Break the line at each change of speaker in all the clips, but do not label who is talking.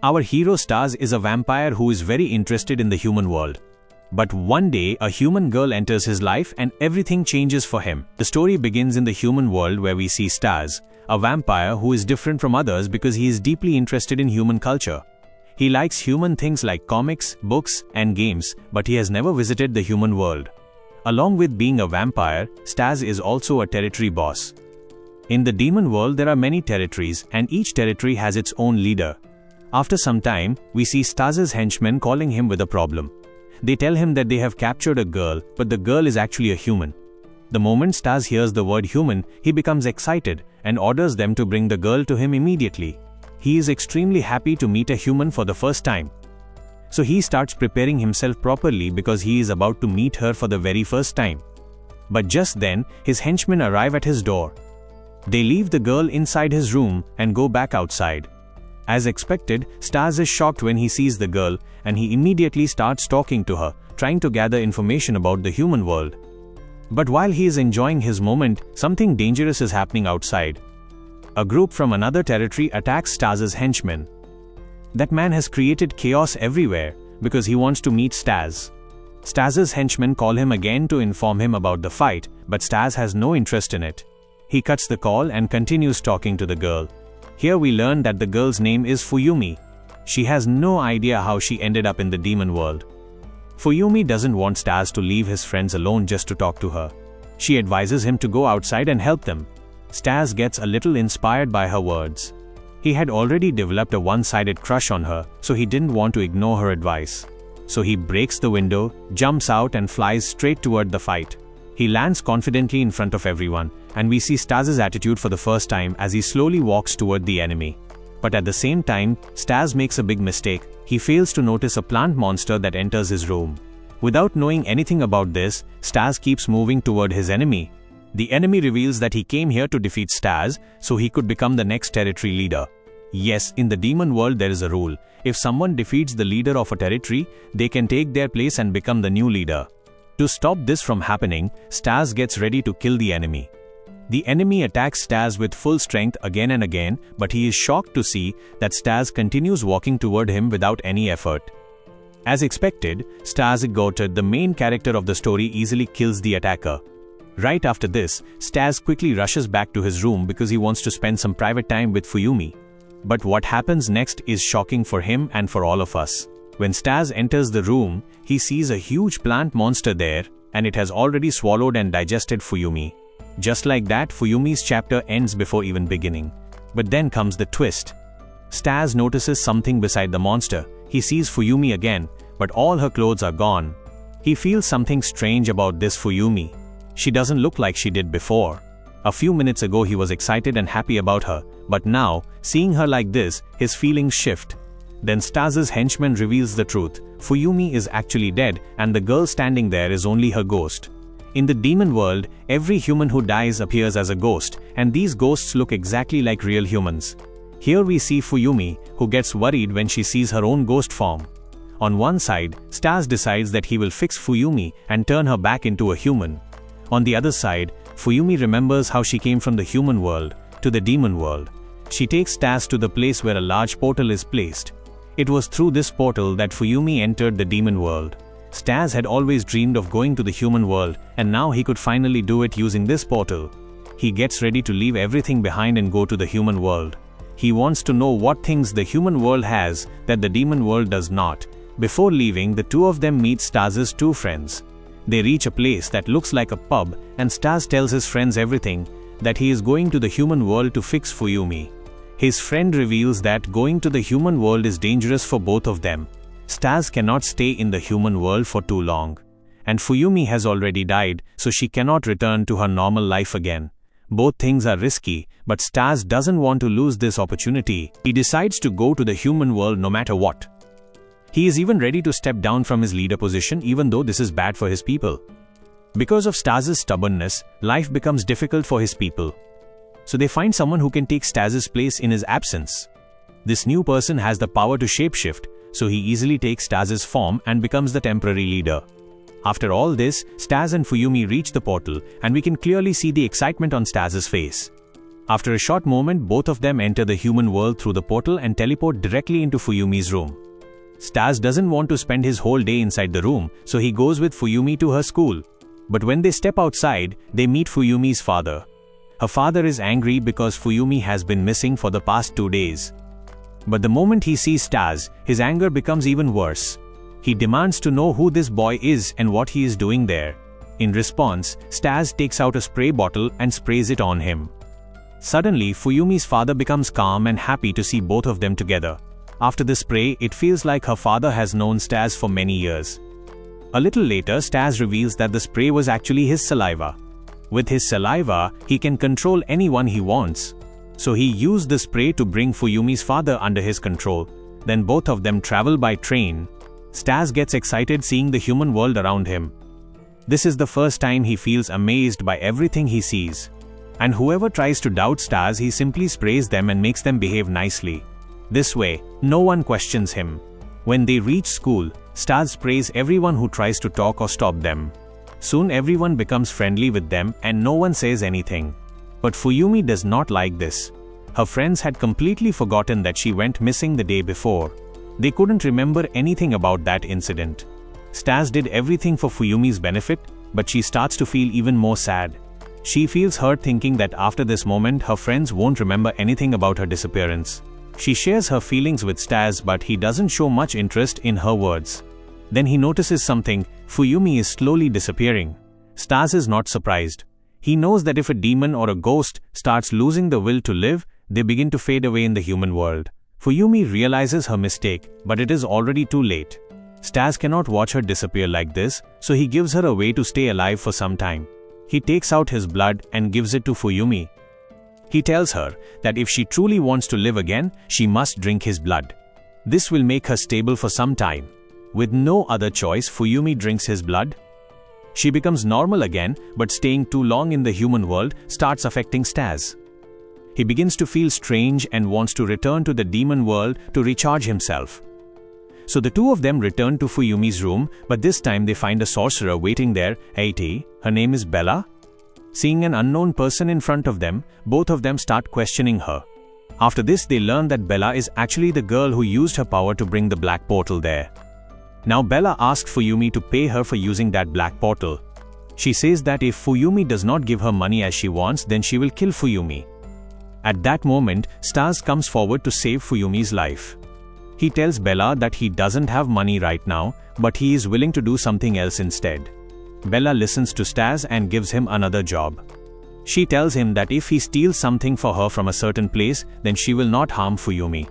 Our hero Staz is a vampire who is very interested in the human world. But one day, a human girl enters his life and everything changes for him. The story begins in the human world where we see Staz, a vampire who is different from others because he is deeply interested in human culture. He likes human things like comics, books, and games, but he has never visited the human world. Along with being a vampire, Staz is also a territory boss. In the demon world, there are many territories, and each territory has its own leader. After some time, we see Staz's henchmen calling him with a problem. They tell him that they have captured a girl, but the girl is actually a human. The moment Staz hears the word human, he becomes excited and orders them to bring the girl to him immediately. He is extremely happy to meet a human for the first time. So he starts preparing himself properly because he is about to meet her for the very first time. But just then, his henchmen arrive at his door. They leave the girl inside his room and go back outside. As expected, Staz is shocked when he sees the girl, and he immediately starts talking to her, trying to gather information about the human world. But while he is enjoying his moment, something dangerous is happening outside. A group from another territory attacks Staz's henchmen. That man has created chaos everywhere because he wants to meet Staz. Staz's henchmen call him again to inform him about the fight, but Staz has no interest in it. He cuts the call and continues talking to the girl. Here we learn that the girl's name is Fuyumi. She has no idea how she ended up in the demon world. Fuyumi doesn't want Staz to leave his friends alone just to talk to her. She advises him to go outside and help them. Staz gets a little inspired by her words. He had already developed a one-sided crush on her, so he didn't want to ignore her advice. So he breaks the window, jumps out and flies straight toward the fight. He lands confidently in front of everyone, and we see Staz's attitude for the first time as he slowly walks toward the enemy. But at the same time, Staz makes a big mistake. He fails to notice a plant monster that enters his room. Without knowing anything about this, Staz keeps moving toward his enemy. The enemy reveals that he came here to defeat Staz, so he could become the next territory leader. Yes, in the demon world there is a rule. If someone defeats the leader of a territory, they can take their place and become the new leader. To stop this from happening, Staz gets ready to kill the enemy. The enemy attacks Staz with full strength again and again, but he is shocked to see that Staz continues walking toward him without any effort. As expected, Staz, the main character of the story, easily kills the attacker. Right after this, Staz quickly rushes back to his room because he wants to spend some private time with Fuyumi. But what happens next is shocking for him and for all of us. When Staz enters the room, he sees a huge plant monster there, and it has already swallowed and digested Fuyumi. Just like that, Fuyumi's chapter ends before even beginning. But then comes the twist. Staz notices something beside the monster. He sees Fuyumi again, but all her clothes are gone. He feels something strange about this Fuyumi. She doesn't look like she did before. A few minutes ago he was excited and happy about her, but now, seeing her like this, his feelings shift. Then Staz's henchman reveals the truth. Fuyumi is actually dead, and the girl standing there is only her ghost. In the demon world, every human who dies appears as a ghost, and these ghosts look exactly like real humans. Here we see Fuyumi, who gets worried when she sees her own ghost form. On one side, Staz decides that he will fix Fuyumi and turn her back into a human. On the other side, Fuyumi remembers how she came from the human world to the demon world. She takes Staz to the place where a large portal is placed. It was through this portal that Fuyumi entered the demon world. Staz had always dreamed of going to the human world, and now he could finally do it using this portal. He gets ready to leave everything behind and go to the human world. He wants to know what things the human world has that the demon world does not. Before leaving, the two of them meet Staz's two friends. They reach a place that looks like a pub, and Staz tells his friends everything, that he is going to the human world to fix Fuyumi. His friend reveals that going to the human world is dangerous for both of them. Staz cannot stay in the human world for too long. And Fuyumi has already died, so she cannot return to her normal life again. Both things are risky, but Staz doesn't want to lose this opportunity. He decides to go to the human world no matter what. He is even ready to step down from his leader position even though this is bad for his people. Because of Staz's stubbornness, life becomes difficult for his people. So they find someone who can take Staz's place in his absence. This new person has the power to shapeshift, so he easily takes Staz's form and becomes the temporary leader. After all this, Staz and Fuyumi reach the portal, and we can clearly see the excitement on Staz's face. After a short moment, both of them enter the human world through the portal and teleport directly into Fuyumi's room. Staz doesn't want to spend his whole day inside the room, so he goes with Fuyumi to her school. But when they step outside, they meet Fuyumi's father. Her father is angry because Fuyumi has been missing for the past 2 days. But the moment he sees Staz, his anger becomes even worse. He demands to know who this boy is and what he is doing there. In response, Staz takes out a spray bottle and sprays it on him. Suddenly, Fuyumi's father becomes calm and happy to see both of them together. After the spray, it feels like her father has known Staz for many years. A little later, Staz reveals that the spray was actually his saliva. With his saliva, he can control anyone he wants. So he used the spray to bring Fuyumi's father under his control. Then both of them travel by train. Staz gets excited seeing the human world around him. This is the first time he feels amazed by everything he sees. And whoever tries to doubt Staz, he simply sprays them and makes them behave nicely. This way, no one questions him. When they reach school, Staz sprays everyone who tries to talk or stop them. Soon everyone becomes friendly with them and no one says anything. But Fuyumi does not like this. Her friends had completely forgotten that she went missing the day before. They couldn't remember anything about that incident. Staz did everything for Fuyumi's benefit, but she starts to feel even more sad. She feels hurt thinking that after this moment, her friends won't remember anything about her disappearance. She shares her feelings with Staz, but he doesn't show much interest in her words. Then he notices something. Fuyumi is slowly disappearing. Staz is not surprised. He knows that if a demon or a ghost starts losing the will to live, they begin to fade away in the human world. Fuyumi realizes her mistake, but it is already too late. Staz cannot watch her disappear like this, so he gives her a way to stay alive for some time. He takes out his blood and gives it to Fuyumi. He tells her that if she truly wants to live again, she must drink his blood. This will make her stable for some time. With no other choice, Fuyumi drinks his blood. She becomes normal again, but staying too long in the human world starts affecting Staz. He begins to feel strange and wants to return to the demon world to recharge himself. So the two of them return to Fuyumi's room, but this time they find a sorcerer waiting there. Her name is Bella. Seeing an unknown person in front of them, both of them start questioning her. After this, they learn that Bella is actually the girl who used her power to bring the black portal there. Now Bella asks Fuyumi to pay her for using that black portal. She says that if Fuyumi does not give her money as she wants, then she will kill Fuyumi. At that moment, Staz comes forward to save Fuyumi's life. He tells Bella that he doesn't have money right now, but he is willing to do something else instead. Bella listens to Staz and gives him another job. She tells him that if he steals something for her from a certain place, then she will not harm Fuyumi.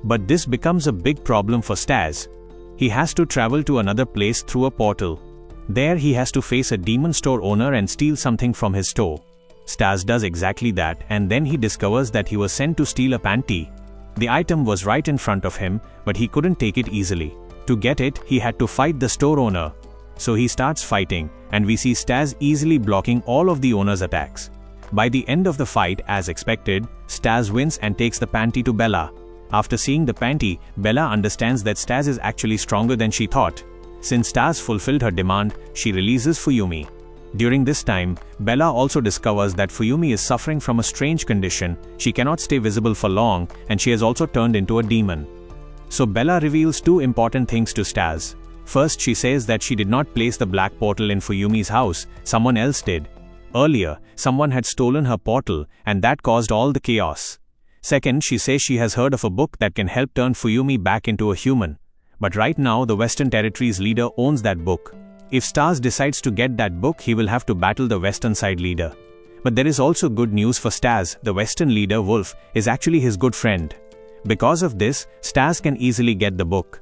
But this becomes a big problem for Staz. He has to travel to another place through a portal. There he has to face a demon store owner and steal something from his store. Staz does exactly that, and then he discovers that he was sent to steal a panty. The item was right in front of him, but he couldn't take it easily. To get it, he had to fight the store owner. So he starts fighting, and we see Staz easily blocking all of the owner's attacks. By the end of the fight, as expected, Staz wins and takes the panty to Bella. After seeing the panty, Bella understands that Staz is actually stronger than she thought. Since Staz fulfilled her demand, she releases Fuyumi. During this time, Bella also discovers that Fuyumi is suffering from a strange condition. She cannot stay visible for long, and she has also turned into a demon. So Bella reveals two important things to Staz. First, she says that she did not place the black portal in Fuyumi's house, someone else did. Earlier, someone had stolen her portal, and that caused all the chaos. Second, she says she has heard of a book that can help turn Fuyumi back into a human. But right now, the Western Territories leader owns that book. If Staz decides to get that book, he will have to battle the Western side leader. But there is also good news for Staz. The Western leader, Wolf, is actually his good friend. Because of this, Staz can easily get the book.